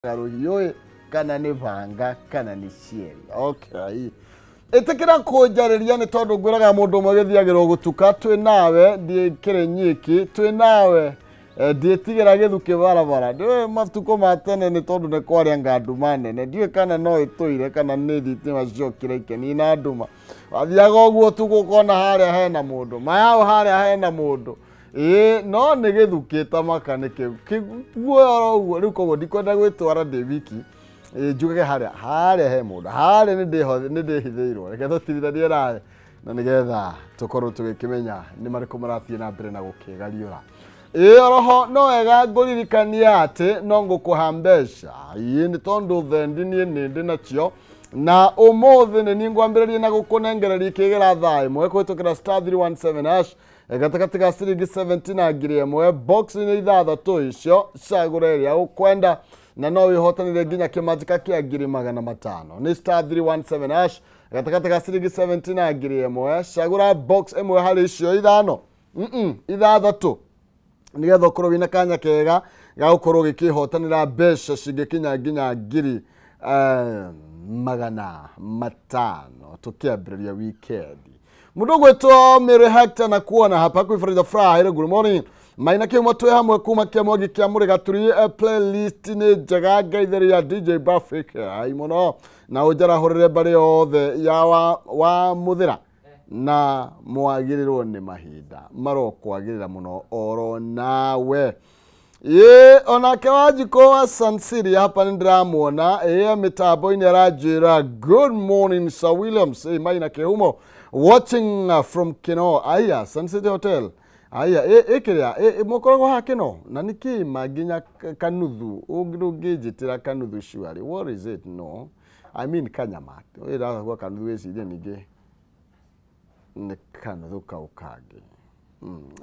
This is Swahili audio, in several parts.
Garuhiyo kana ni vanga kana ni cieri. Okay. Etekera kujariria ni tondu ngwiraga mundu magithiagirwo gutuka twi nawe ndiikire nyiki twi nawe ndietigira githuki barabara ndiwe matuko matene ni tondu ne kwaria nganduma nene ndiwe kana no ituire kana ni thitima ciokire ikeni na nduma wathiaga uguo tugukona haria hena mundu mayao haria hena mundu no nĩ gĩthukĩte makanĩke kiguoya ũguo rĩu koguo ndikwenda gwĩtwara ndĩ wiki njugage harĩa he mũndũ harĩa nĩ ndĩhithĩirwo reke tũtirithanie nawe na nĩgetha tũkorwo tũgĩkĩmenya nĩ marĩkũ marathiĩ na mbere na gũkĩgariũra oroho no wega ngũririkania atĩ no ngũkũha mbeca nĩ tondũ thendi niĩ nĩ ndĩ nacio na ũmũthĩ nĩ niĩ ngwambĩrĩria na gũkũnengereria kĩgera thaa ĩmwe kũhĩtũkĩra star 317# gatakati ga ciringi 17 na ngiri ĩmwe box ni ithathatũ icio cagũra ĩrĩa ũkwenda na no wĩhotanĩre nginya kĩmanjĩka kĩa ngiri 500 nĩ star 317# gatakati ga ciringi 17 na ngiri ĩmwe cagũra box ĩmwe harĩ icio ithano ithathatũ nĩgetha ũkorwo wĩna kanya kega ga gũkorwo gĩkĩhotanĩra mbeca cingĩkinya nginya ngiri 500 tũkĩambĩrĩria weekend. Mundu gwetwo Mary Hector na kuona hapa kwa Friday Friday. Good morning. Maina kiuma twe hamwe kuma kiamogi kia muri gaturi playlist ni jaga gaitheri ya DJ Buffik ai muno na ujara horere bari othe ya wa muthira na mwagirirwo ni mahinda marokwagirira muno oro nawe onake wajiko wa Sun City hapa ndiramuona mitambo-ini aranjira good morning Sir Williams maina kihumo watching from Kino aya Sun City Hotel aya ikiria mukoragwo ha Kino na niki maginya kanuthu ungijitira kanuthu shwari what is it no I mean kanyama ira gwa kanuthu eciria ningi ni kanuthu kaukangi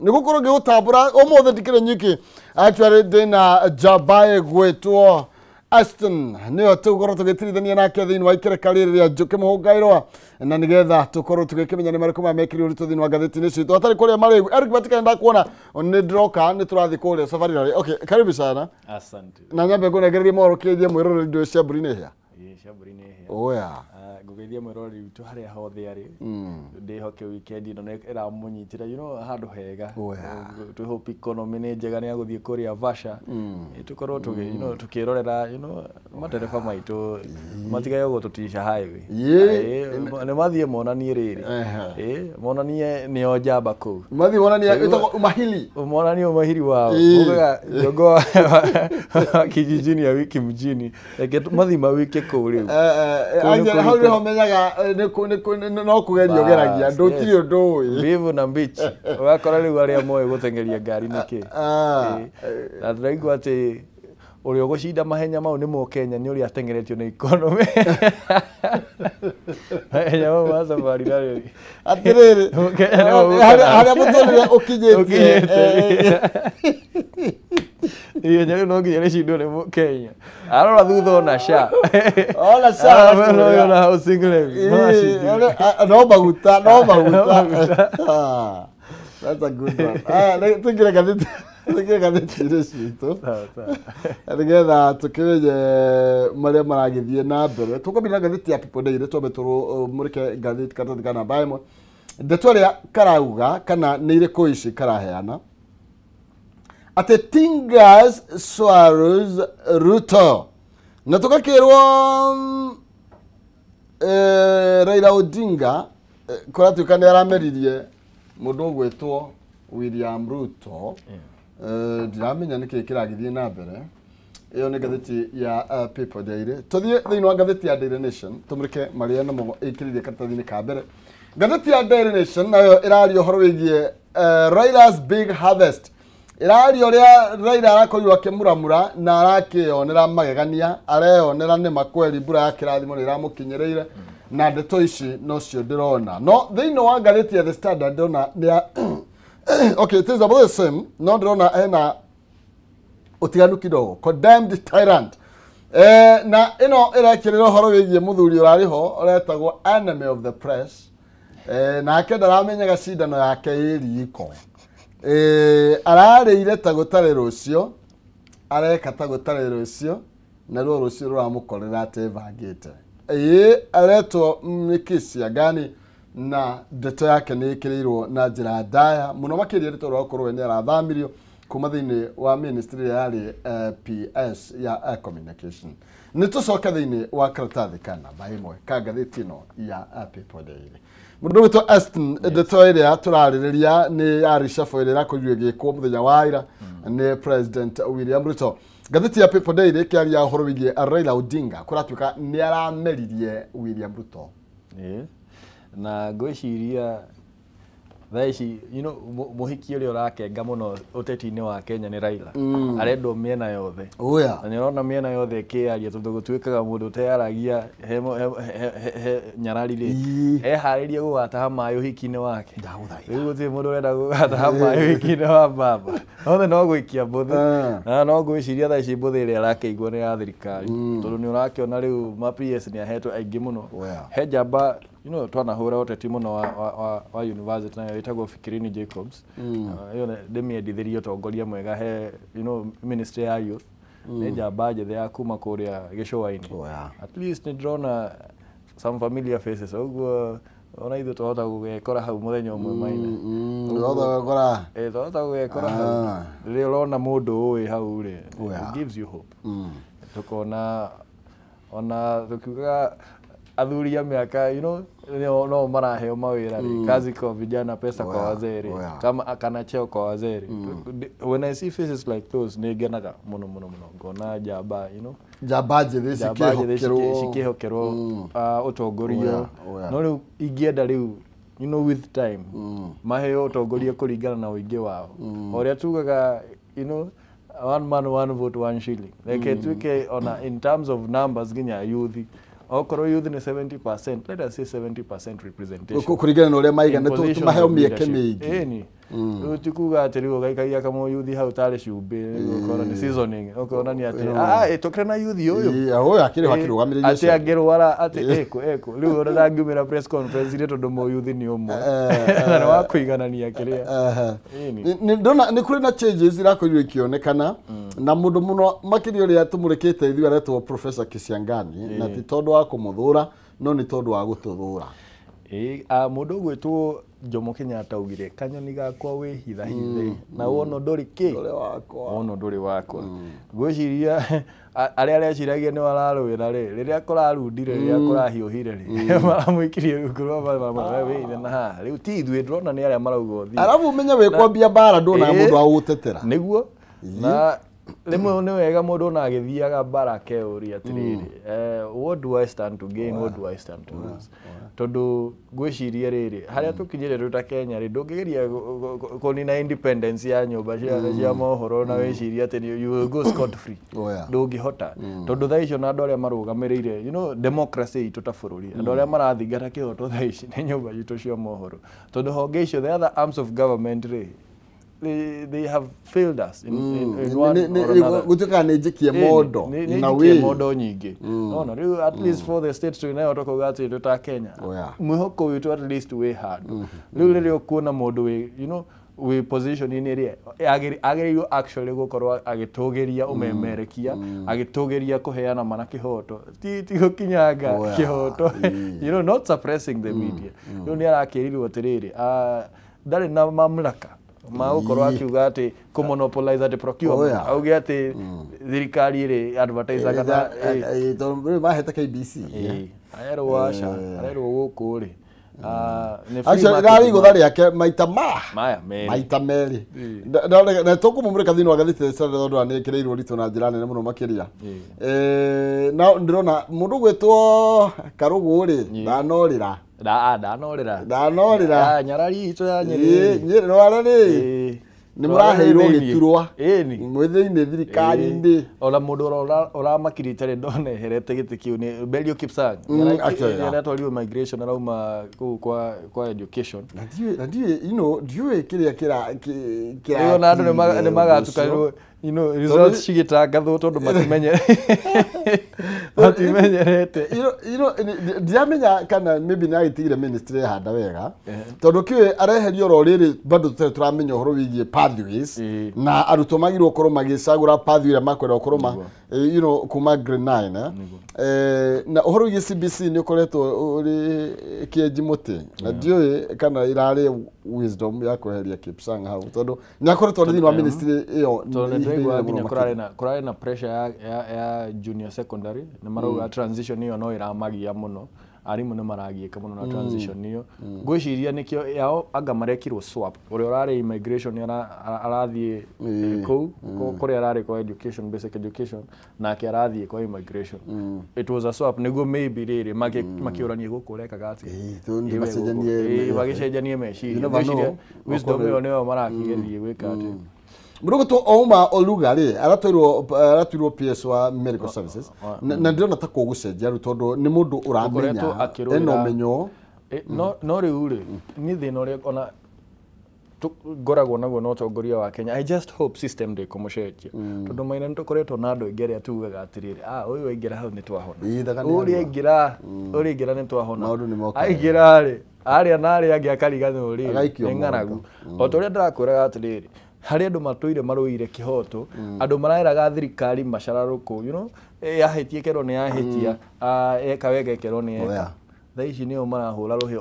ni gukorwo gĩgũtambũra ũmũthĩ ndikĩrĩ nyiki actually ndĩna Jabae gwĩtwo Aston nĩyo tũgũkorwo tũgĩtirithania nake thĩinĩ wa ikereka rĩrĩ rĩa Njũkĩ Mũhũngaĩrwa na nĩgetha tũkorwo tũgĩkĩmenya nĩ marĩkũ mamekĩrire ũritũ thĩinĩ wa ngathĩti-inĩ citũ hatarĩ kũrĩa marĩ Eric Batika ndakuona nĩ ndĩroka nĩ tũrathiĩ kũrĩa safari rally okay karibu sana asante na nyambe ngũnengererie mohoro kĩgiĩ mwĩroreri indo cia mbũri nĩ hĩa cia mbũri nĩ hĩa oya ngũgeithia mwĩroreri witũ harĩa hothe arĩ ndĩhoke weekend ĩno nĩ ĩramũnyitĩra handũ hega twĩhope economy nĩ njega nĩ agũthiĩ kũrĩa Vasha tũkorwo tũkĩrorera matereba maitũ matigage gũtũticia highway nĩ mathiĩ monanie rĩrĩ monanie nĩo njamba kũu mathiĩ monanie ĩtagwo umahili wao ugaga jogo kijijini ya wiki mjini mathiĩ mawike kũu rĩu hau nĩho menyaga no kũgerio geragia ndũtirĩ ũndũ ũĩ Vivu na Beach ũgakora rĩu arĩa moĩ gũteng'eria ngari nĩkĩ na tũraigua atĩ ũrĩa ũgũcinda mahenya mau nĩ Mũkenya nĩ ũrĩa ateng'eretio nĩ economy mahenya mau ma safari rally atĩrĩrĩ harĩa mũtũrĩre ũkinyĩtie iyo no nginya rĩcindwo nĩ Mũkenya arora thutha ona SHA ona housing levy no maguta that's a good one tũngĩre gathĩti-inĩ citũ nĩgetha tũkĩmenye marĩa maragĩthiĩ na mbere tũkũmĩra gathĩti ya People Daily twambe tũmũrĩke gathĩti karatathi ka namba ĩmwe ndeto ĩrĩa karauga kana nĩ irĩkũ ici karaheana ate Tingas Suarez Ruto na tukakirwo Raila Odinga kora tukane arameririe mundu gwetwo William Ruto ndiramenya niki kiragithie na mbere iyo ni gatheti ya People Daily tuthie thĩinĩ wa gatheti ya Daily Nation tumurike maria na mo ikiririe karatathi-inĩ ka mbere gatheti ya Daily Nation nayo irario horo wĩgiĩ Raila's big harvest irario ria Raila arakorirwo akĩmuramura na arakĩonera magegania areyonera nĩ makweri mbura ya kĩrathimo nĩ ĩramũkinyĩrĩire na ndeto ici no cio ndĩrona no thĩinĩ wa ngathĩti ya The Standard ndĩrona okay it is about the same no ndĩrona hena ũtiganu kidogo condemned tyrant na ĩno ĩrekĩrĩra ũhoro wĩgiĩ mũthuri ũrarĩ ho ũretagwo enemy of the press nake ndaramenyaga cindano yake ĩriko ararĩire ta gũtarĩ rũcio areka ta gũtarĩ rũcio na rwo rucio ruramukorera atevangite aretwo mikisia gani na ndeto yake ni ikirirwo na njira ndaya muno makiria rito rwakorwo ni arathamirio kuma thini wa ministry yari PS ya communication ni tucoke thini wa karatathi kana baimwe ka gatheti no ya People Daily mundu wito Aston ndeto iria turaririria ni yari shafo iria kujwe gikwo muthenya wa ira ni President William Ruto. Gatheti ya People Daily kiaria horo wigie Raila Odinga kuratuka ni arameririe William Ruto. Na gwiciria thaici muhiki uri urakenga muno uteti-ini wa Kenya ni Raila arendwo miena yothe na ni rona miena yothe kiaria tondu gutwikaga mundu tearagia he nyarari ri haririe gugataha mayo hiki-ini wake riu guti mundu urenda gugataha mayo hiki-ini wa baba othe no gwikia mbuthi na no gwiciria thaici mbuthi iri arakeigwo ni ya thirikari tondu ni urakiona riu ma PS ni ahetwo aingi muno he njamba twanahura uteti muno wa university nayo itagwo Fikirini Jacobs iyo ndemiendithirie utongoria mwega he ministry ya youth ni njamba njithe ya kuma kuria Gicũa-ini at least ni drona some familiar faces uguo ona ithu tuhota gugekora hau muthenya umwe Maina tuhota gugekora hau rĩrĩa urona mundu uĩ hau ri it gives you hope tukona ona tukiuga athuri ya miaka no maraheo mawira kazi kwa vijana pesa kwa wazee kama kana cheo kwa wazee when I see faces like those nigenaga muno ngona njamba njamba njithe cikihokerwo utongoria no riu ingienda riu with time maheo utongoria kuringana na uingi wao oria tugaga one man one vote one shilling like tuke ona in terms of numbers ginya youth okoro youth ni 70%, let us say 70% representation kurigana na uria maigana tumaheo mieke mingi utikuga atirigo gaikagia kama youth hau tare ciumbe ukora ni seasoning ukona ni ati tokre na youth uyu akiri wakirugamiriria ati agerwara ati eko riu ora ngumira press conference ile tondu mo youth ni umwe na wa kuiganania kiria ni ndona ni kuri na changes irakorirwo ikionekana na mundu muno makiri uria tumurekete ithu aretwo Professor Kisiangani na ti tondu wa kumuthura no ni tondu wa gututhura mundu gwitwo Jomo Kenyatta augire kanyoni gakwa wi hithe na wono nduri ki wono nduri wakwa gwiciria aria ciragia ni wararwira riria kurarundire riria kurahiuhire maramwikirie ngurwa wewe na riu ti ithuĩ ndrona ni aria marauga uthi arabu menye we kwambia bara ndona mundu wa gutetera niguo na rimwe ni wega mundu na agithiaga bara keuria atiriri what do I stand to gain what do I stand to lose tondu gwiciria riri haria tukinyire ruta Kenya ri ndungigeria kunina independence ya nyumba cia mohoro na wiciria ati you will go scot free ndungihota tondu thaicio na andu aria marugamirire democracy itu ta bururi andu aria marathingata kihoto thaici ni nyumba itu cia mohoro tondu honge icio the other arms of government ri they have failed us in one or another. Gutuka nejikie modo na we modo nyingi no riu at least for the state to now talk about it ta Kenya mwihoko witu at least we hard riu ririo kuona modo we we position in area agiri actually gukorwa agitugeria umemerekia agitugeria kuheana mana kihoto ti gukinyanga kihoto not suppressing the media riu ni arakirirwo atiriri ndari na mamlaka magukorwo akiuga ati kumonopolize ati procurement auge ati thirikari iri advertise kana tondu maheta KBC ayerwo guku ri acha gari guthari yake maita meri na tukumumurika thini wa gathiti tondu ni kireirwo ritu na njira nene muno makiria na ndirona mundu gwitwo Karugu ri ndanorira nyarari itu ya Nyeri no arari ni muraheirwo giturwa mwithiini thirikari ndi ola mundu ora makirite ndone herete giti kiu ni Belio Kipsang nyara twaliwe migration arauma kwa education na ndiye kiria na andu ni magatukanirwo you know results cigitangathwo tondu matimenyerete ndiamenya kana maybe nagĩtigire ministry handa wega tondu kiwe areherio ro riri bado turamenya uhoro wigie pathways na arutwo magirwo korwo magicagura pathway ĩrĩa makwenda gukorwo kuma grade 9 na uhoro wigie CBC ni ukoretwo uri kĩenji muti na ndiũĩ kana irarĩ wisdom ya kweheria Kipsang hau tondu nĩakoretwo thĩinĩ wa ministry ĩyo kurarĩ na pressure ya junior secondary na marauga transition iyo no iramagia muno arimu nĩ maragiĩka muno na transition iyo ngwĩciria nĩkĩo yao anga marekirwo swap ũrĩa ũrarĩ immigration arathiĩ kũu kũrĩa ararĩ kwa education basic education nake arathiĩ kwa immigration it was a swap nĩguo maybe rĩrĩ makĩũrania gũkũ rekaga atĩ magĩcenjanie meciria wisdom ĩyo nĩyo marakĩgeria gwĩka atĩ Mudogo to Oma Olugari aratuirwo PS wa medical services na ndirona ta kũgũcenjia rĩu tondu nĩ mũndũ ũramenya eno menyo no rĩu rĩ nĩ thĩna ũrĩa ona ngoragwo naguo na ũtongoria wa Kenya I just hope system ndĩkũmũcenjia tondu Maina nĩtũkoretwo na andũ aingĩ arĩa tugaga atĩrĩrĩ ũyũ aingĩra hau nĩ twahona ũrĩa aingĩra nĩ twahona aingĩra rĩ arĩa na arĩa angĩ akariganĩrwo rĩ nĩ ng'aragu o ta ũrĩa ndĩrakwĩraga atĩrĩrĩ hari andu matuire maruire kihoto andu marairaga thirikari macararuku yahetie kero ni yahetia eka wega kero ni eka thaici nio marahura ruhi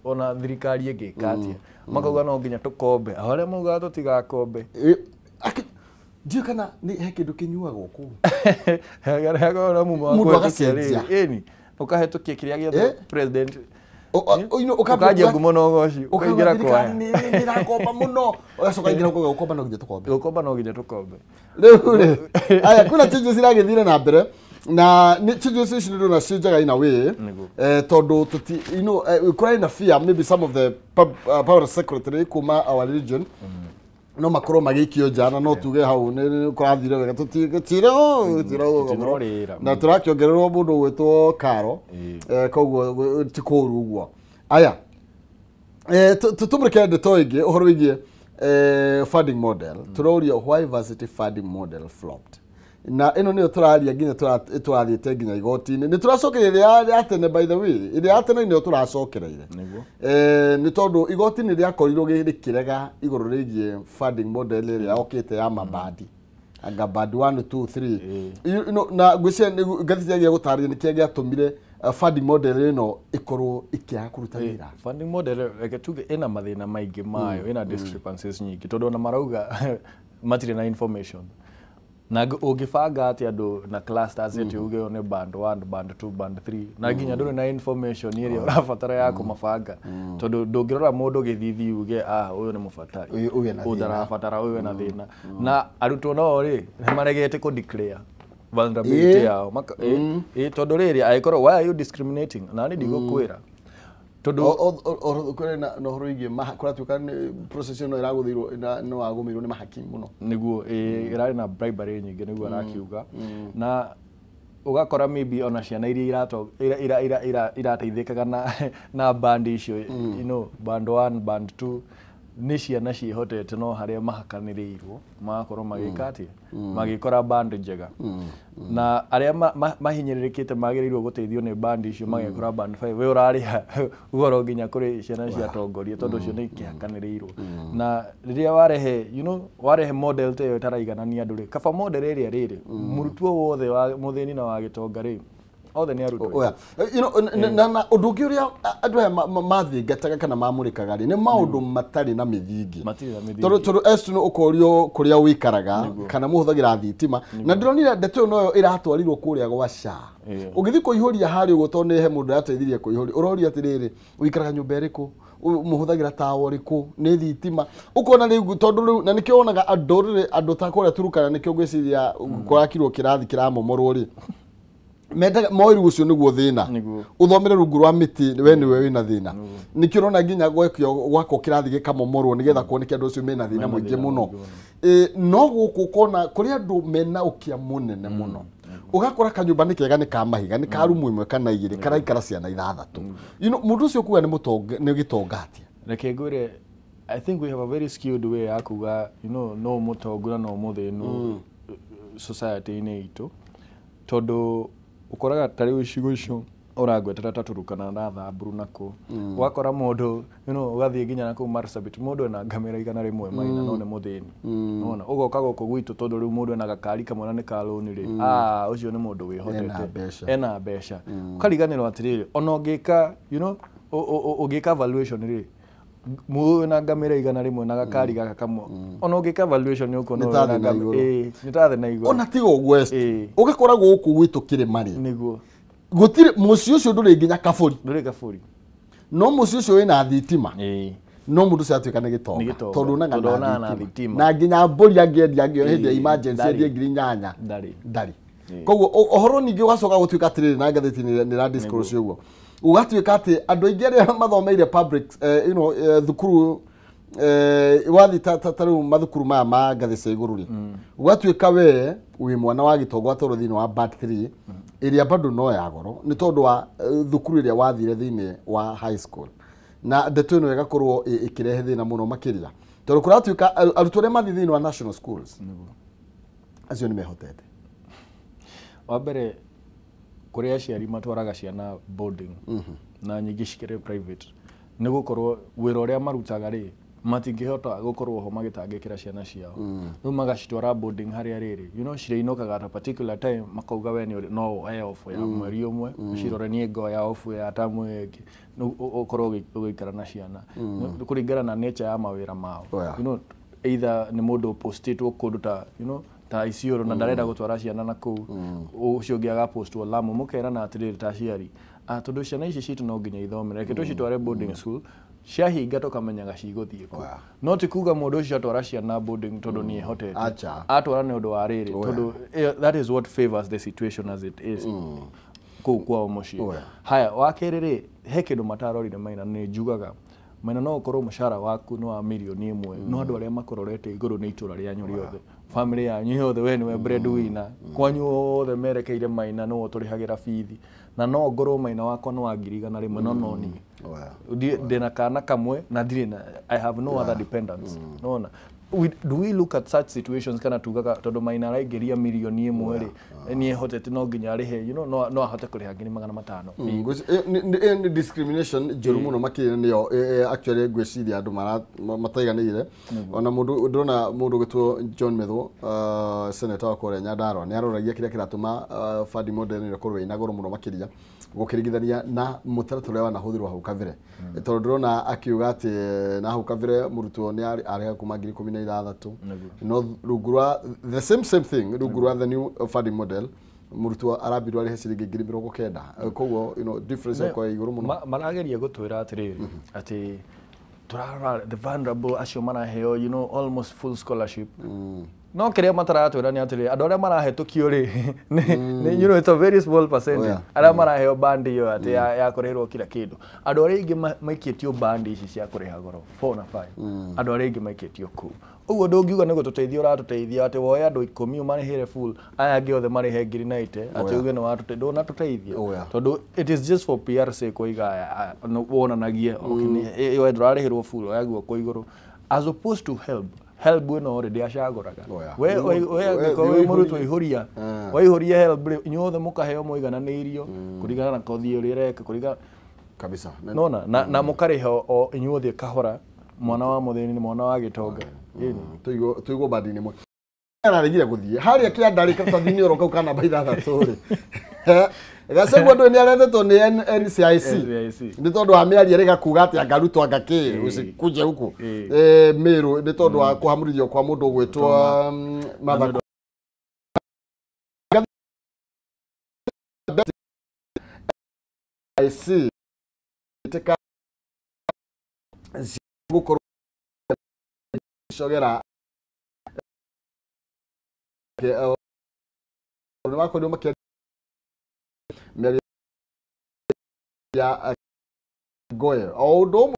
ona thirikari ingika atia makauga no nginya tukombe aria mauga tutigakombe ndio kana ni he kindu kinyuagwo ku hagara mumu agacenjia eni ukahetukia kiria gĩa president ukaja ngumo no goci ukaingira kwa nirakomba muno ugacoka ingira kwa ukomba no nginya tukombe rĩu aya kuna changes iragĩthire na mbere na ni changes ici nĩ na cenjaga in a way tondu tuti kũrĩ na fear maybe some of the power secretary kuma our region no makorwo magĩikio njana no tuge hau nĩ kũrathire wega tũtigĩtire na tũrakĩongererwo mũndũ gwĩtwo Karo koguo ti kũru ũguo aya tũtũmũrĩke ndeto ĩngĩ ũhoro wĩgiĩ funding model tũroria why varsity funding model flopped na ĩno nĩyo tũraria nginya tũrathiĩte nginya igoti-inĩ nĩ tũracokereire ya tene by the way ĩrĩa ya tene nĩyo tũracokereire nĩ tondũ igoti-inĩ rĩakorirwo gĩkĩrega igũrũ rĩgiĩ funding model ĩrĩa yokĩte ya mabandi anga band 1 2 3 na ngwĩciria ngathĩciagia gũtarĩria nĩkĩo gĩatũmire funding model ĩno ĩkorwo ĩkĩaga kũruta wĩra funding model reke tuge ĩna mathĩna maingĩ mayo ĩna discrepancies nyingĩ tondũ ona marauga matirĩ na information na ũngĩbanga atĩ andũ na clusters ĩtĩ uge nĩ band 1 band 2 band 3 na nginya ndũrĩ na information ĩrĩa ũrabatara ya kũmabanga tondũ ndũngĩrora mũndũ gĩthithi uge ũyũ nĩ mũbatari ũyũ ndarabatara ũyũ na thĩna na arutwo no rĩ nĩ maregete kũ declare vulnerability yao tondũ rĩrĩ agĩkorwo why are you discriminating na nĩ ndigũkwĩra tondu kore na no horoigie kuratuka process ino iragũthirwo no agũmirwo nĩ mahakimu muno niguo irarĩ na bribery nyingĩ niguo arakiuga na ugakora maybe ona ciana iria irateithĩkaga na band icio band 1 band 2 nĩ ciana ciĩhotete no harĩa mahakanĩrĩirwo magakorwo magĩka atĩa magĩkora band njega na arĩa mahinyĩrĩrĩkĩte magĩrĩirwo gũteithio nĩ band icio magĩkora band 5 we ũrarĩha ũgoro nginya kũrĩ ciana cia tongoria tondũ cio nĩ ikĩhakanĩrĩirwo na rĩrĩa warehe model ta ĩyo ĩtaraiganania andũ rĩ kaba model ĩrĩa rĩrĩ mũrutwo wothe wa mũthĩni na wa gĩtonga rĩ othe nĩ arutwo na ũndũ ũngĩ ũrĩa andũ aya mathingataga kana mamũrĩkaga rĩ nĩ maũndũ matarĩ na mĩthingi tondũ estu ũkorio kũrĩa wĩikaraga kana mũhũthagĩra thitima na ndĩronire ndeto ĩyo noyo ĩratwarirwo kũrĩa gwa SHA ũgĩthiĩ kũihũria harĩa ũguo tondũ nĩ he mũndũ arateithirie kũihũria ũroria atĩrĩrĩ wĩikaraga nyũmba ĩrĩkũ mũhũthagĩra tawa ũrĩkũ nĩ thitima ũkona rĩu tondũ rĩu na nĩkĩo wonaga andũ ta kũrĩa Turukana nĩkĩo ngwĩciria kũrakirwo kĩrathi kĩramomorwo rĩ mendaga moiru ucio niguo thina uthomere rungu rwa miti we niwe wina thina nikio rona nginya gwekio gwako kirathi gikamomorwo nigetha kuoneke andu ucio mena thina muingi muno no guku kona kuri andu mena ukia munene muno ugakora kanyumba ni kega ni ka mahiga ni ka rumu imwe kana igiri karaikara ciana ithathatu mundu ucio kuga ni mutonga ni gitongatia reke ngwire I think we have a very skilled way ya kuga, you know, no mutogura no muthinu society ini itu tondu ukoraga tari ucigo icio uragwetera taturukana na thamburu nako wakora mundu ugathie nginya nako Marsabit mundu ena ngamira igana rimwe maina no ne muthini nona ugoka goko gwitu tondu riu mundu ena gakari kamwe na ni kaloni ri ucio ni mundu wihotete ena besha ukariganirwo atiriri ona ungika ugika evaluation ri mu na ngamira igana rimwe na gakari gaka kamwe ona ungika evaluation ni uko no nitathe na iguru ona tigo west ugakora guku gwitu kire mari niguo gutire mucio ucio nduri nginya kaburi no mucio ucio wina thitima no mundu cia twikane gitonga tondu na thitima na nginya mburi angiedia ngio hindi emergency ndi ngiri nyanya ndari koguo ohoro ningi ugacoka gutwika atiriri na ngatheti ni ra discourse uguo ugatwika ati andu aingi aria mathomeire public thukuru wathi tataru mathukuru maya ma ngathi cia iguru ri ugatwika we wi mwana wa gitongo atoro thini wa bat 3 iria bado no ya goro ni tondu wa thukuru iria wathire thini wa high school na ndeto ino igakorwo ikirehe thina muno makiria tondu kuratwika arutwo aria mathi thini wa national schools acio ni mehotete wa mbere kuria aciari matwaraga ciana boarding na nyingi cikire private ni gukorwo wira uria marutaga ri matingihota gukorwo ho magitangikira ciana ciao no magacitwara boarding haria riri cirainokaga at a particular time makauga we no off ya mweri umwe ciroranie ngo ya off ya tamu egi ukorwo ugikara na ciana kuringana na nature ya mawira mao either ni mundu postitwo kundu ta Isiolo na ndarenda gutwara ciana na kuu ucio ngiaga postwo Lamu mukera na atiriri ta ciari tondu ciana ici citu no nginya ithomere reke tucitware boarding school ciahinga tukamenyaga ciguthie ku no ti kuga mundu ucio atwara ciana boarding tondu ni ehotete atwara ni undu wa riri tondu that is what favors the situation as it is kwa mucio haya wakiriri he kindu matarorire maina ni njugaga maina no ukorwo mushara waku no wa milioni 1 no andu aria makororete iguru ni itura ria nyuri yothe family yanyu yothe we niwe breadwinner kwanyu othe merekeire maina no turihagira bithi na no ngorwo maina wakwa no wa ngiri igana rimwe no ni ndina kana kamwe na ndire I have no other dependents no do we look at such situations kana tugaga tondu maina raigeria milioni 1 ri ni ehotete no nginya rihe no ahote kuriha ngiri 500 ni discrimination juru muno makire niyo actually gweciria andu mataiganire ona mundu ndona mundu gitwo John Metho senator wa Korea Nyandarua ni aroragia kiria kiratuma Fadi model ni korwo ina goro muno makiria gukiringithania na mutaratara wa nahuthirwa hau kavire tondu ndona akiuga ati na hau kavire murutwo ni ari kuma 2016 no rugurwa the same thing rugurwa the new Fadi model murutwo arabirwa ari heciringi 2090 koguo difference kwa iguru muno marageria gutwira atiriri ati turara the vulnerable acio maraheo almost full scholarship no kiria mataratwira ni atiri andu aria marahetukio ri it's a very small percentage aria maraheo bandi yo ati ya kurihirwo kila kindu andu aria ingi maikitio bandi ici cia kuriha goro 4 na 5 andu aria ingi maikitio ku uguo ndungiuga ni gututeithia uratuteithia ati woe andu 10 marihire full aya angi othe marihe ngiri 90 ati uge no watuteithia na tuteithia tondu it is just for PR sake oiga wonanagie okay we ndurarihirwo full oyaguo kwa iguru as opposed to help we no already ashaguraga we murutwo ihuria we ihuria help inyothe mukaheo muigananirio kurigana na kothi uri reka kuriga kabisa nona na mukariho inyothe kahora mwana wa muthini ni mwana wa gitonga tuigo badini mwe araregire guthie haria kiandari katathini oroka kana baitha thaturi gasegwa ndo ni arethetwo ni NCIC ni tondu wa miari rega kuga ati angarutwo angaki usikuje huku miru ni tondu wa kuhamurithio kwa mundu gwitwo matha NCIC teka gukoro shogera ni wako ndio makia ya goye odo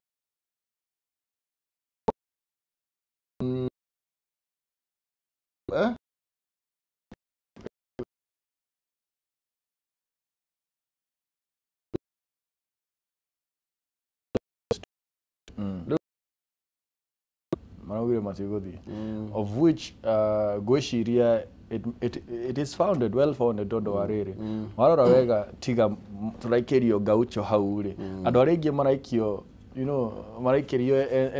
maraugire matiguthi of which gwiciria it is founded, well founded tondu wa riri warora wega tiga turaikirio Gaucho hau ri andu aria ingi maraikio maraikirio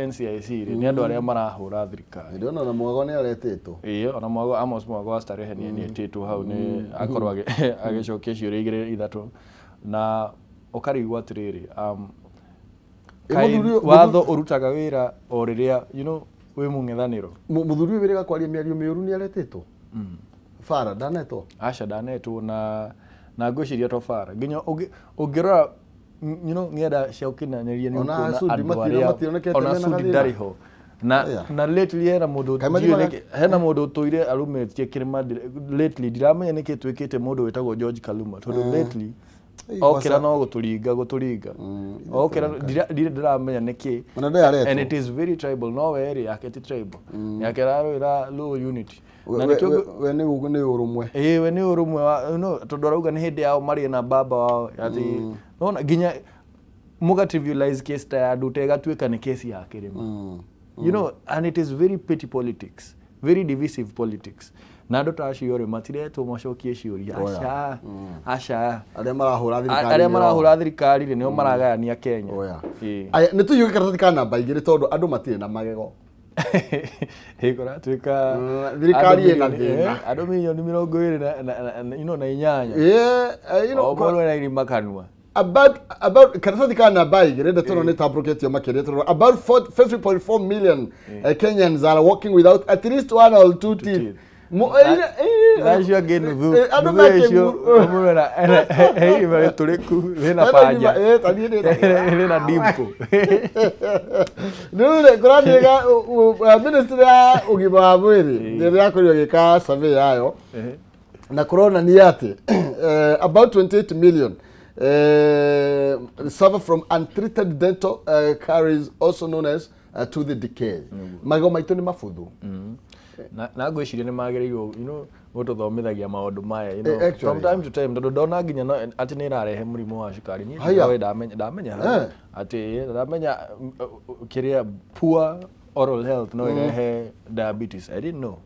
NCIC ri ni andu aria marahura thirikari ndio na Mwago ni aretitwo ona Mwago Amos Mwago astarehe ni etitwo hau ni akorwo agicokia ciuria igiri ithatu na ukarigwa atiriri watho urutaga wira o riria wi mung'ethaniro muthuri uyu wirega kwaria miario miuru ni aretitwo Fara danetwo aca danetwo na ngwiciria to Fara nginya ungirora ngenda cia ukinyanĩria ni kuona andu aria ona Sudi ndariho na lately hena mundu utuire arumetie kirima lately ndiramenya niki twikite mundu wetagwo George Kaluma tondu lately okira no guturinga okira ndiramenya niki and it is very tribal no area yake ti tribal yake rarwira low unity we ni urumwe we ni urumwe tondu arauga ni hindi yao mari na baba wao ati nona ginya muga trivialize case ta andu tegatuika ni case ya kirima and it is very petty politics, very divisive politics. Nado tacio ri matiretwo macokie ciuria aca aria marahura thirikari ri nio maragayania Kenya aya ni tuyuge karatathi kana namba igiri tondu andu matire na magego hikora twika thirikari ina thina andu milioni 20 na inyanya okorwo na iri makanua about karatathi kana namba igiri nda tono ni tabroket makiria tondu about 50.4 million Kenyans are walking without at least one or two teeth. Nacio nginu thucio umurera bari turiku rina panja rina dimpo nure kuraniga ministry ya ugima wa mwiri ndio yakorio gika survey yayo na corona ni ati about 28 million suffer from untreated dental caries also known as tooth decay magego maitu ni mafuthu na ngwiciria ni magiriirwo gututhomithagia maundu maya from time to time tondu ndona nginya ati ni irarehe murimu wa cukari ni ndamenya ati ndamenya kiria poor oral health no irehe diabetes. I didn't know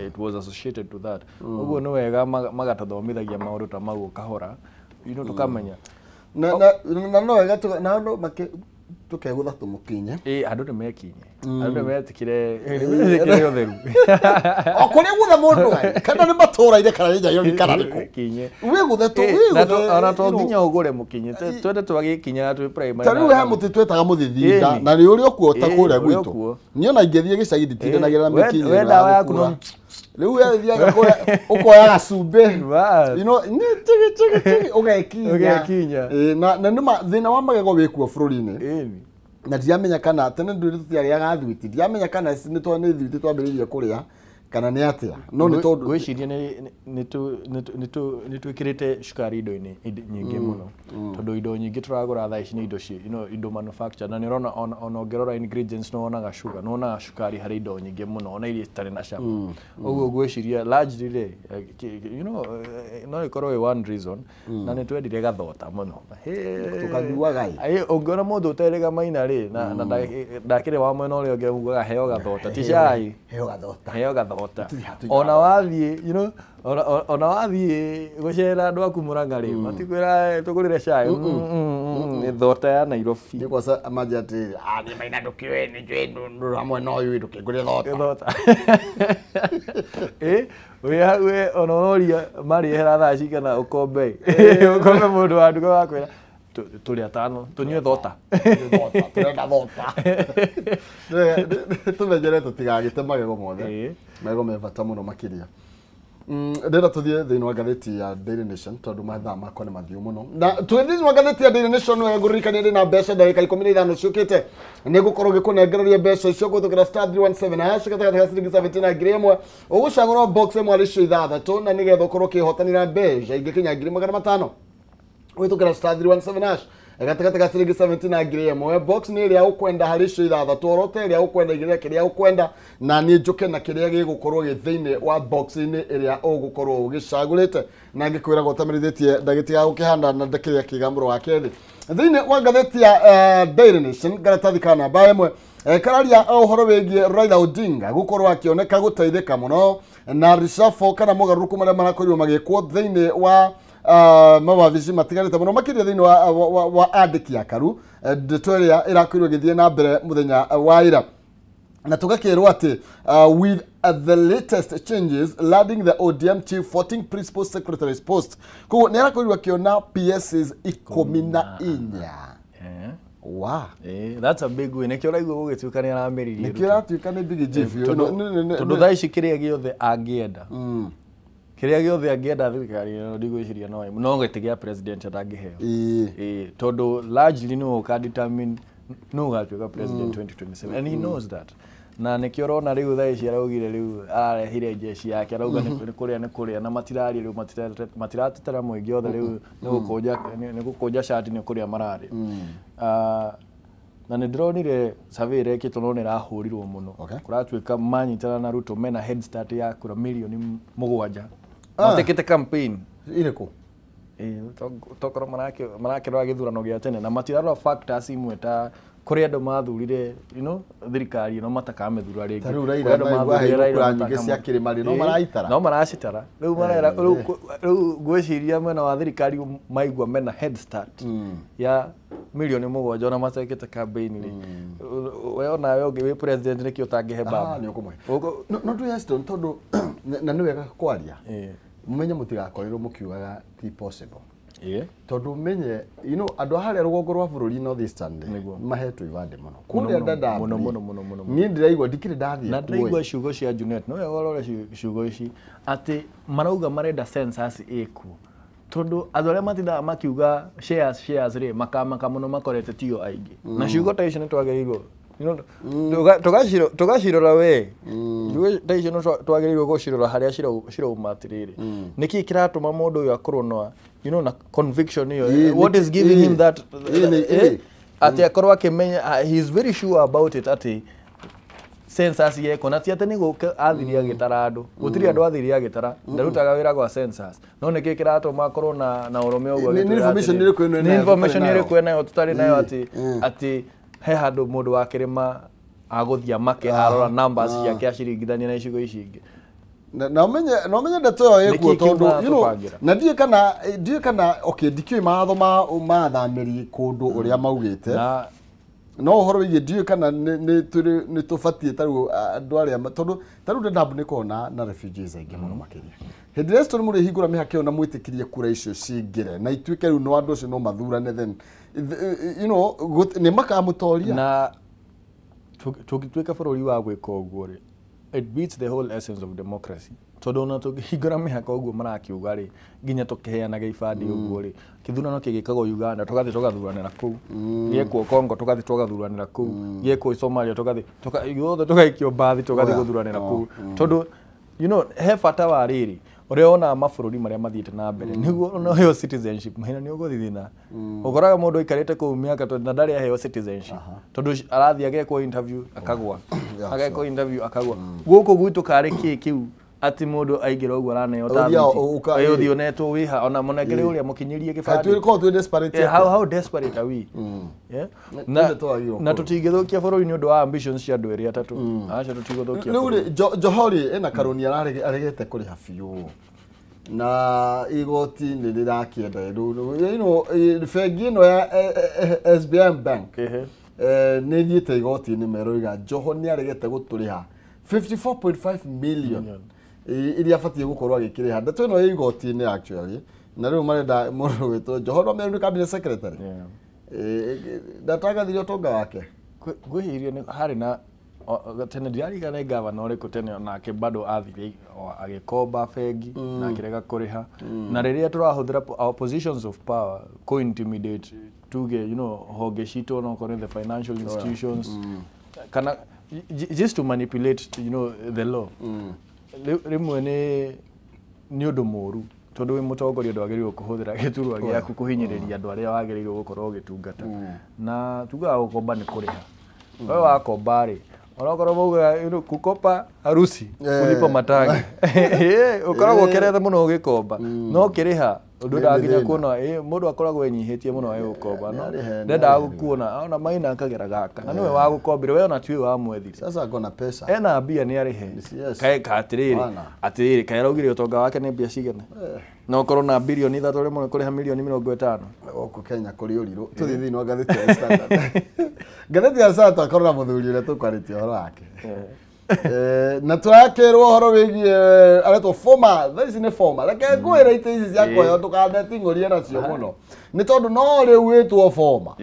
it was associated to that. Uguo no wega magatuthomithagia maundu ta mau kahora tukamenya na no wega na no tukegutha tumukinye andu ni mekinye andu ni metikire utheru okuri gutha mundu kana ni matura ire kana nja yo kana riku kinye we gutha tu ona to nginya ugure mukinye twende twagikinya twi primary tari we ha muti twetaga muthithinda na ni uri okuo ta kuria gwitu niona ingethie gicagi nditindanagira mikinye we dawa yaku no riu yathiaga ukoya gacumbe ni tigi ugekinya na nima thina wa magego wikuo bururi-ini na ndiamenya kana tene nduri tutiariaga thwiti ndiamenya kana ni thwiti twambiririe kuria kana ni atia no ni tondu gwiciria ni twikirite cukari indo-ini nyingi muno tondu indo nyingi turagura thaa ici ni indo indo manufacture na ni rona ona ongerora ingredients no onaga sugar no onaga cukari hari indo nyingi muno ona iria itari na cama uguo gwiciria largely no ikorwo one reason na ni twendire gathota muno tukathuaga ungiona mundu uterega maina ri na ndakire wa mwena uria ungi ugaga heo gathota ti cai heo gathota ona wathie ona wathie gucera andu aku Murang'a ri matikwira tugurire cai ni thota ya Nairobi ni kwa amajati ni maina ndukiwe ni jwe ndu amwe no yu ndukigure thota we ona oria mari hera thaa cigana ukombe mundu wa nduga wakwira tuli atano tunywe thota turenda thota tumenyere tutigagite magego mothe magego me bata muno makiria ndenda tuthie thiini wa gatheti ya Daily Nation tondu mathaa makwa ni mathiu muno na tuthie wa gatheti ya Daily Nation no nguririkania ndi na mbeca ndagika 15 ciukite ni gukorwo gikunengereria mbeca icio guthukira star 317 hash kata ciringi 17 ngiri ugucagura box imwe ari cio ithathatu na nigetha ukorwo kihotanira mbeca ingikinya 500 withukira star 317 hash gatagata ciringi 17 ngiri box ni iria ukwenda hari cio ithathatu orote iria ukwenda igiria kiria ukwenda na ni njuke na kiria gigukorwo githiini wa box ni iria ugukorwo ugicagurite na ngikwira gotamirithetie ndagiti ya ukihanda na ndakiria kigamburo wa kethi thiini wa gatheti ya Daily Nation garatathi kana namba imwe kararia ohoro wegie Raila Odinga gukorwo akioneka guteithika muno na reshuffle kana mugaruku maria marakorirwo magikwo thiini wa mawabici matigarite muno makiria thiini wa andiki akaru ndeto iria irakorirwo githie na mbere muthenya wa ira na tugakirwo ati with the latest changes landing the ODM chief 14 principal secretaries post ko ne arakorirwo akiona PSs 14 wow that's a big win nekio raigwo gugituika ni aramiririe nekio ratuika ni big chief tondu thaici kiria giothe angienda kiria giothe angienda thirikari no ndigwiciria no gitigia president atangiheo tondu largely no ka determine no gatuika president 2027 and he knows that na nekio rona riu thaici araugire riu arehire jeshi yake arauga ni kuria na matirari riu matiratetera muingi othe riu ni gukoja shati ni kuria marari na ndronire survey rekitwo no nirahurirwo muno kuratuika manyitana na Ruto mena head start ya kura milioni 7 matekete campaign ireko tokoro marake ro agithurano gia tene na matiraro factors imwe ta kuri andu mathurire thirikari no matakamethura ringi taru Raila kura nyingi cia kirimari no maracitara riu gwiciria mwena wa thirikari maigwa mena head start ya milioni 7 na matekete campaign ri we nawe ungi wi president nikio tangihe baba ni ukumwe no tu yeston tondu na ni wega kwaria mumenye mutigakorirwo mukiugaga ti possible tondu menye andu haria rugongo rwa bururi North Eastern mahetwo ibande muno kuria ndanda muno ni ndiraigwa ndikire ndathie na ndaigwa ciugo cia Junet no yorore ciugo ici ati marauga marenda census iku tondu andu aria matinda makiuga shares ri makamaka muno makorete tio aingi na ciugo ta ici ni twagerirwo tugacirora we ta ici no twagerirwo gucirora haria cirauma atiriri niki kiratuma mundu uyu akorwo na na conviction hiyo what is giving him that ati akorwo akimenya he is very sure about it ati census yeko na tiate ni guka athiria gitara andu gutiri andu athiria gitara ndarutaga wira kwa census no niki kiratuma akorwo na urome ogwo information iri kwena tutari nayo ati he handu mundu wa kirima aguthia make arora numbers ciake aciringithania na icigo ici ingi na menye ndeto yo ikuo tondu na die kana okay dikio matho mathamiri kundu uria maugite no horo wigie die kana ni tufatie taru andu aria tondu taru ndabu ni kona na refugees aingi muno makiria hindi resto ni muri hingura mihakio na mwitikirie kura icio cingire na ituike riu no andu cio no mathurane then ni makamutoria na tugituika bururi wa gwika uguo ri it beats the whole essence of democracy tondu na tugihingura mihaka uguo marakiuga ri nginya tukiheanaga ibandi uguo ri kithurano kigikagwo Uganda tugathi tugathuranira kuu giekwo Congo tugathi tugathuranira kuu giekwo Somalia tugathi yothe tugaikio bathi tugathi guthuranira kuu tondu he bata wa riri uria ona mabururi maria mathiite na mbere niguo no heo citizenship mahina ni uguthithina ukoraga mundu ikarite ku miaka tondu ndari heo citizenship tondu arathi agekwo interview akagwa guku gwitu kari kiu ati mundu aingira uguo arane uthio neto wiha ona munengere uria mukinyirie gibandi tu desperate how desperate are we na tutigithukia bururi ni undu wa ambitions cia andu eri atatu acha tutigithukia riu Johori ena karoni aregete kuri hafiu na igoti ni rirakienda bengi no ya SBM Bank ni thiite igoti ni meroiga Joho ni aregete guturiha 54.5 million iria afatie gukorwo agikiriha ndeto ino igoti ni actually na riu marenda mundu witwo Joho no meru cabinet secretary ndataga thirio tonga wake gwihirie ni hari na tene ndiariga na governor uriku tene nake bado athiri agikomba bengi na akirega kuriha na riria turahuthira our positions of power co intimidate tuge honge cito no kore the financial institutions kana just to manipulate the law rimwe ni undu moru tondu wi mutongoria ndwagerirwo kuhuthira giturwa giaku kuhinyiriria andu aria wagerirwo gukorwo gitungata na tuga gukomba ni kuriha wewe wakomba ri onokorwo mauga kukopa harusi kulipa matangi ukoragwo kerethe muno ugikomba no kiriha Undu ndaginya kuona mundu akoragwo enyihitie muno ayo ukomba no ndenda gukuona ona Maina akagera gaka na niwe wa gukombire we ona tiwe wa mwethi sasa akona pesa ena mbia ni arihe kae atiriri kae raugire utonga wake ni mbia cigene no korwo na bilioni 3 rimwe kuriha milioni 50 oku Kenya kuri uriru tuthi thini wa gatheti ya Standard gatheti ya Standard akorora muthuri uria tukwaritie horo wake na twakerwo horo wigie areto former this is former like ngwira ite ici cia koyo tukande tingorie nacio muno ni tondu no ri witwo former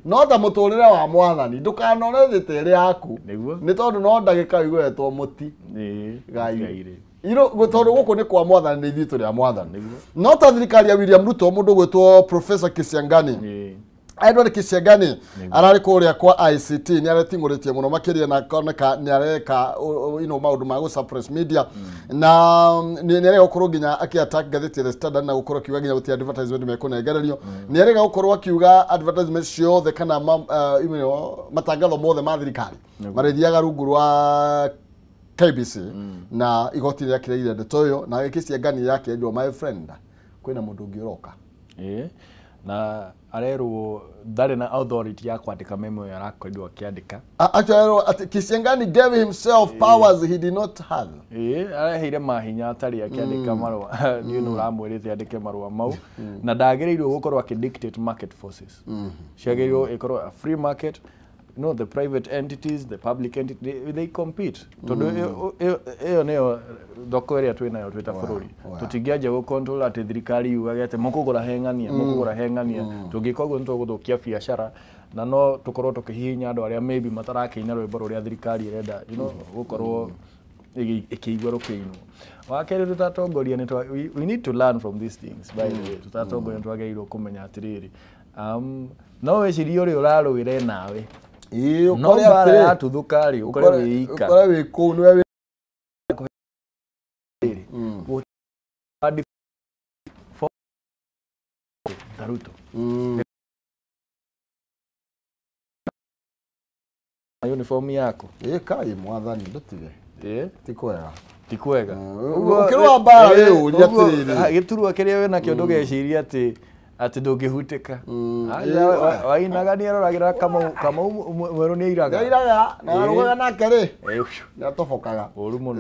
no ta muturire wa mwathani ndukanore thitere yaku ni tondu no ndagika igwetwo muti gai iro gutondu guku ni kwa mwathani ni ithu ria mwathani no ta thirikari ya William Ruto mundu gwetwo Professor Kisiangani Edward Kisiangani arari kuria kwa ICT ni aratinguritie muno makiria na koneka ni areka maundu ma suppress media na ni arega gukorwo nginya akiattack gatheti The Standard na gukorwo kiuga nginya guti advertisement mekunegererio ni arega gukorwo kiuga advertisement ciothe kana matangatho mothe ma thirikari marethiaga rungu rwa KBC na igoti ria kireire ndeto yo na Kisiangani yake ndio my friend kwina mundu ngioroka na arerwo ndari na authority ya kwandika memo ya rakoidwa kiandika actually Kisiangani gave himself powers he did not have araheire mahinya atari akiandika marwa ni no ramwirite andike marwa mau na ndagereirwo gukorwo akidictate market forces ciageirwo ikorwo a free market the private entities, the public entities, they compete. Todo eo neo thoko ria twinayo twita bururi. Tutingiaje go control ati thirikari yuga ati mukugura hengania. Tungikogo ntuguthukia biashara na no tukorwo tukihinya andu aria maybe matarakinya rwimbo ruria thirikari irenda, gukorwo ikiigwa rukiinwo. Wakeri tutatongoria ni we need to learn from these things by the way. Tutatongoria twageirwo kumenya atiriri. No wecirie uri urarwire nawe no bara ya tuthukari ukore wika ukore wiku niwe Ruto uniform yako kai mwathani ndutige tikwega ukirwa bara riu nyatiriri giturwa kiria we nakio ndugeciria ati ndungihuteka wainaga ni aroragira kama mweru ni iraga na arugaga nake ri na tofokaga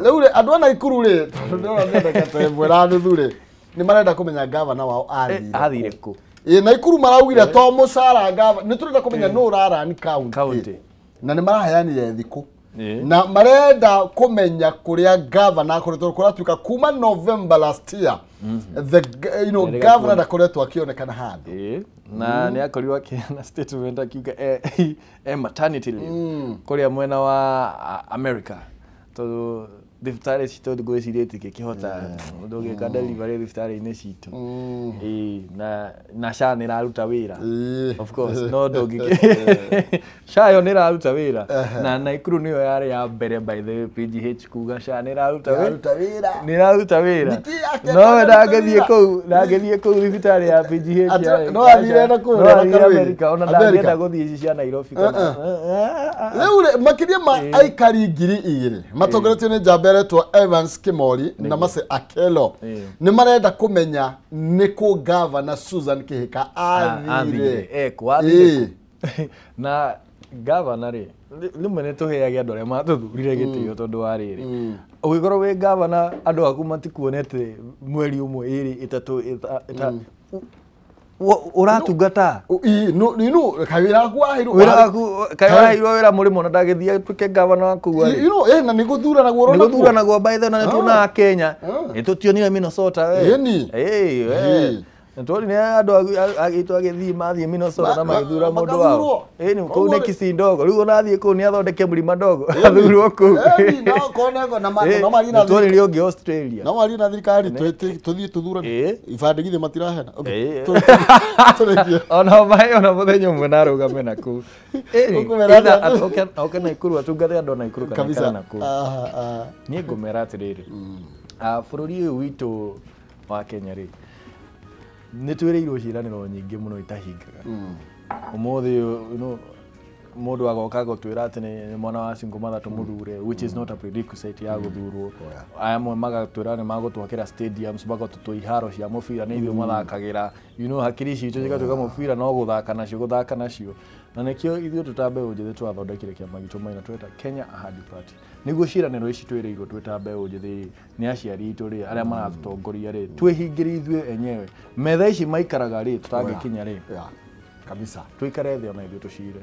riu ri andu ana ikuru ri ndona ndekete mwera nuthu ri ni marenda kumenya governor wao athire ku na ikuru maraugire to mucara governor ni turenda kumenya no urara ni county na ni maraheanire thiku na marenda kumenya kuria governor akoretwo kuratuika kuma November last year the governor akoretwo akionekana handu na ni akorirwo akiana statement akiuga maternity leave kuria mwena wa America to thibitarĩ citũ ngwĩciria kĩhota mũndũ ũgĩka delivery thibitarĩ-inĩ citũ na SHA nĩ ĩraruta wĩra of course no SHA yo nĩ ĩraruta wĩra na Naikuru nĩyo yarĩ ya mbere by the PGH kuga SHA nĩ ĩraruta wĩra no ndagĩthiĩ kũu thibitarĩ ya PGH no athire na kũu America ona ndangĩenda gũthiĩ ici cia Nairobi rĩu makĩria ma aikari ngiri igĩrĩ matongoretio nĩ Njamba to Evans Kimori na Mase Akelo ni marenda kumenya niko governor Susan Kihika athire kwathire na governor ri limwe ne tuheaga andu aria mathuthurire gitio tondu wa riri ugikorwo wi governor andu aku matikuonete mweri umwe iri itatu uratungata no kawira gwahirwo wira murimo na ndagithia tuke governor waku na niguthura na gwo by the na tuna Kenya itutionire Minnesota Ntori ni andu agitu agithii mathie Minnesota na magithura mundu wao ni kuu ni Kisindogo riu nathie kuu ni athondeke mlima dogo athurwo kuu no koneko na no mari na ntori ri onge Australia no mari na thirikari tuthie tuthura ibande githe matirahena ona muthenya umwe narugame na kuu okena ikuru atungate andu na ikuru kana kuu ni ngumera atiriri bururi uyu witu wa Kenya ri ni twereirwo ciraniro nyingi muno itahingaga umuthi mundu agoka gutwira ati ni mwana wa single mother tumuthure, which is not a prerequisite ya guthurwo. Aya amwe magatwira ni magutwakira stadiums bagotutwa iharo cia mubira ni ithuĩ mathakagira, you know, hakiri ciitũ cigatuĩka mubira no guthaka nacio na nikio ithuĩ tutambe unjithi twathondekire kĩama gitũ maina tweta Kenya Ahadi Party niguo ciranĩro ici twĩrĩirwo twĩtambe unjithi ni aciari itũ ri aria maratũtongoria ri twĩhingĩre ithuĩ enyewe metha ici maikaraga ri tutangĩkinya ri kabisa tuikare thĩ ona ithuĩ tucire.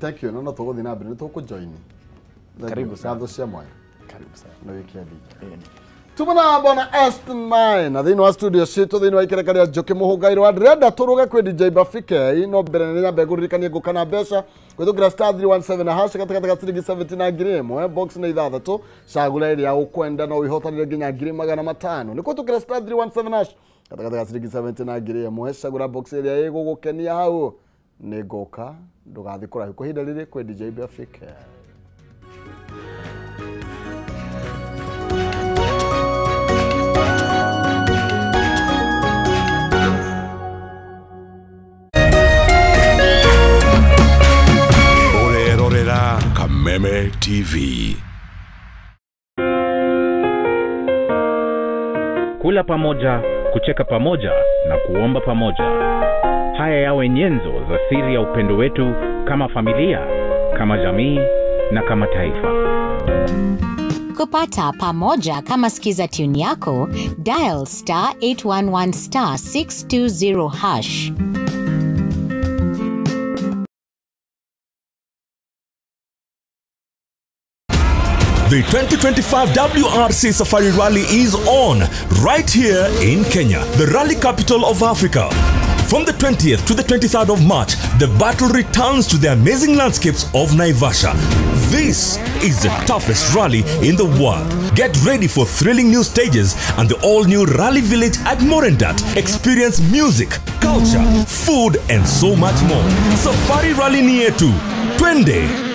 Thank you. No tũgũthiĩ na mbere, nĩ tũkũjoin. Karibu sana. Gatho cia mwanya. Karibu sana. No wikendi. Tumana bona Aston Mine na thĩinĩ wa studio citũ thĩinĩ wa ikerekaria Njoki Mũhũngairo wa ndĩrenda tũrũge kwĩ DJ Bafike no mbere nĩ nyambe ngũririkanie ngũkana mbeca gwĩthũkĩra star 317 na hash gatagatĩ ga ciringi 70 na ngiri ĩmwe box nĩ ithathatũ cagũra ĩrĩa ũkwenda no ihotanire nginya ngiri 500 nĩ kũtũkĩra star 317 hash gatagatĩ ga ciringi 70 na ngiri ĩmwe cagũra box ĩrĩa ĩgũgũkenia hau nĩ ngũka ndũgathiĩ kũraihu kwa ihinda rĩrĩ kwĩ DJ Bafike. Kameme TV. Kula pamoja, kucheka pamoja na kuomba pamoja. Haya yawe nyenzo za siri ya upendo wetu kama familia, kama jamii na kama taifa. Kupata pamoja kama sikiza tune yako, dial star 811 star 620 hash. The 2025 WRC Safari Rally is on right here in Kenya, the rally capital of Africa. From the 20th to the 23rd of March, the battle returns to the amazing landscapes of Naivasha. This is the toughest rally in the world. Get ready for thrilling new stages and the all-new rally village at Morendat. Experience music, culture, food and so much more. Safari Rally near to Twende.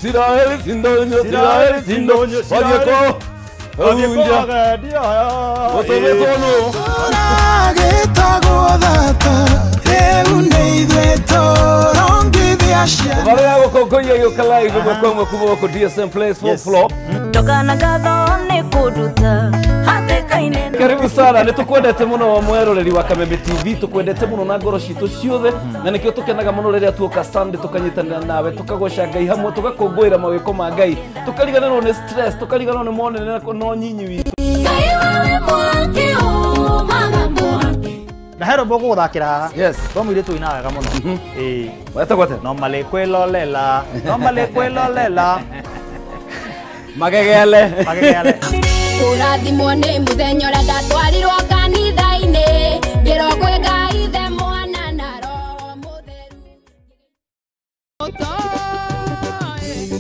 Sirael sindonyo, Sirael sindonyo, Wadieko, Unja, Otomekono. Vale hago con coña y ocalá y como cubo con DSM Place full floor. Karibu sana, nitukwendete muno wa mweroreri wa Kameme TV, tukwendete muno na ngoro citu ciothe na nikio tukenaga muno riria tuoka Sunday tukanyitanira nawe tukagoca Ngai hamwe tugakungwira mawiko ma Ngai tukariganirwo ni stress tukariganirwo ni monene no nyinyi witu na hero bogo guthakira yes bomu ile tuina wega muno weta gwate no male kwelolela magegele urathimwo nĩ mũthenya ũrĩa ndatwarirwo kanitha-inĩ ngĩrwo kwĩ Ngai ithe mwana na roho mũtheru.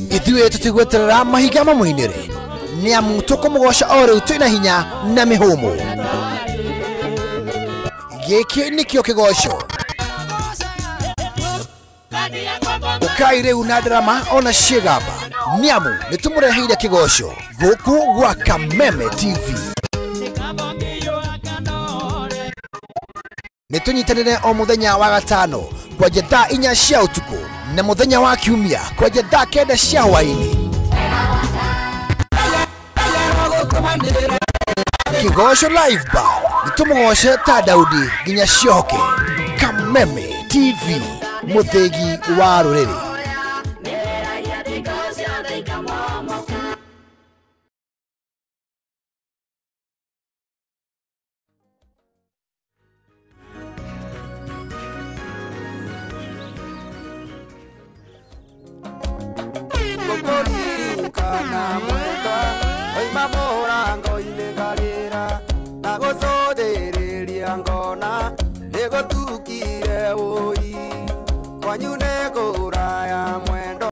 Ithuĩ tũtigweterera mahiga mamũinĩre nĩ amu tũkũmũgoca o rĩu twĩna hinya na mĩhũmũ. Gĩkĩ nĩkĩo kĩgoco ũkai rĩu na ndarama ona ciĩgamba nĩ amu nĩtũmũreheire kĩgoco gũkũ gwa Kameme TV. Nĩtũnyitanĩre o mũthenya wa gatano kwanjia thaa 4 cia ũtukũ na mũthenya wa kiumia kwanjia thaa 9 cia hwaĩ-inĩ. Kĩgoco live bar nĩtũmũgoce ta Daudi nginya ciohoke. Kameme TV, mũthĩgi wa rũrĩrĩ. Ngona ego tukire oi kwanyune ko